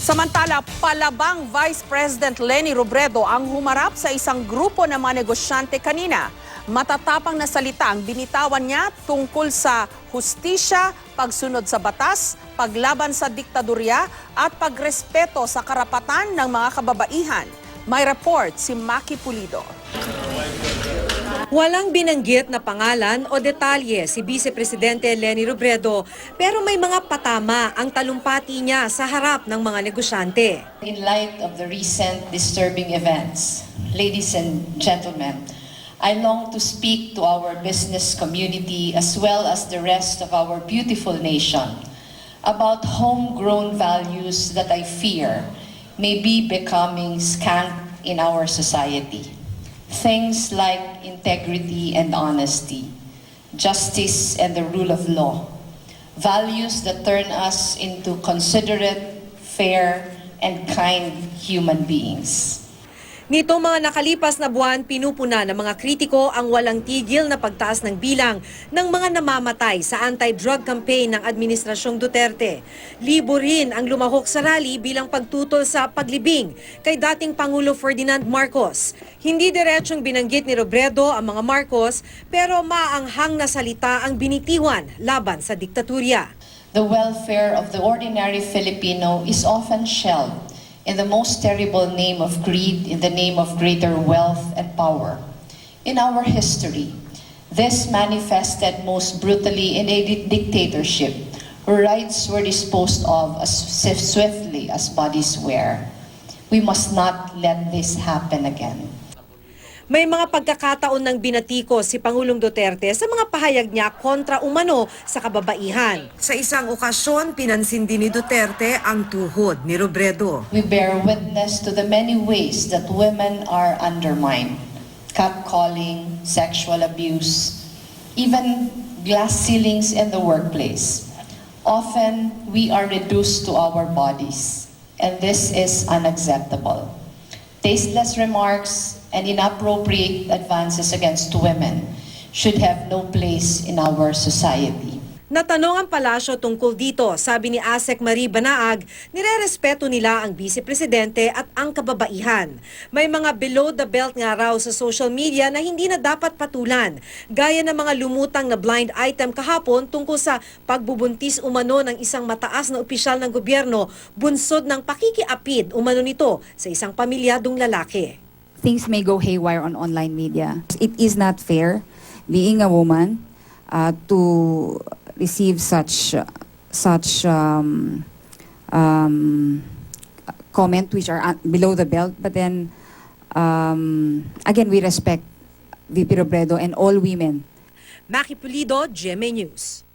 Samantala, palabang Vice President Leni Robredo ang humarap sa isang grupo ng mga negosyante kanina. Matatapang na salita ang binitawan niya tungkol sa hustisya, pagsunod sa batas, paglaban sa diktadorya at pagrespeto sa karapatan ng mga kababaihan. May report si Maki Pulido. Walang binanggit na pangalan o detalye si Vice Presidente Leni Robredo, pero may mga patama ang talumpati niya sa harap ng mga negosyante. In light of the recent disturbing events, ladies and gentlemen, I long to speak to our business community as well as the rest of our beautiful nation about homegrown values that I fear may be becoming scant in our society. Things like integrity and honesty, justice and the rule of law, values that turn us into considerate, fair, and kind human beings. Nitong mga nakalipas na buwan, pinupuna ng mga kritiko ang walang tigil na pagtaas ng bilang ng mga namamatay sa anti-drug campaign ng Administrasyong Duterte. Libo rin ang lumahok sa rally bilang pagtutol sa paglibing kay dating Pangulo Ferdinand Marcos. Hindi diretsyong binanggit ni Robredo ang mga Marcos, pero maanghang na salita ang binitiwan laban sa diktatorya. The welfare of the ordinary Filipino is often shelved in the most terrible name of greed, in the name of greater wealth and power. In our history, this manifested most brutally in a dictatorship, where rights were disposed of as swiftly as bodies were. We must not let this happen again. May mga pagkakataon ng binatiko si Pangulong Duterte sa mga pahayag niya kontra umano sa kababaihan. Sa isang okasyon, pinansin din ni Duterte ang tuhod ni Robredo. We bear witness to the many ways that women are undermined. Catcalling, sexual abuse, even glass ceilings in the workplace. Often, we are reduced to our bodies, and this is unacceptable. Tasteless remarks and inappropriate advances against women should have no place in our society. Natanong ang palasyo tungkol dito, sabi ni ASEC Marie Banaag, nirerespeto nila ang Vice Presidente at ang kababaihan. May mga below the belt nga raw sa social media na hindi na dapat patulan, gaya ng mga lumutang na blind item kahapon tungkol sa pagbubuntis umano ng isang mataas na opisyal ng gobyerno, bunsod ng pakikiapid umano nito sa isang pamilyadong lalaki. Things may go haywire on online media. It is not fair, being a woman, to receive such comment which are below the belt. But then, again, we respect VP Robredo and all women. Maki Pulido, GMA News.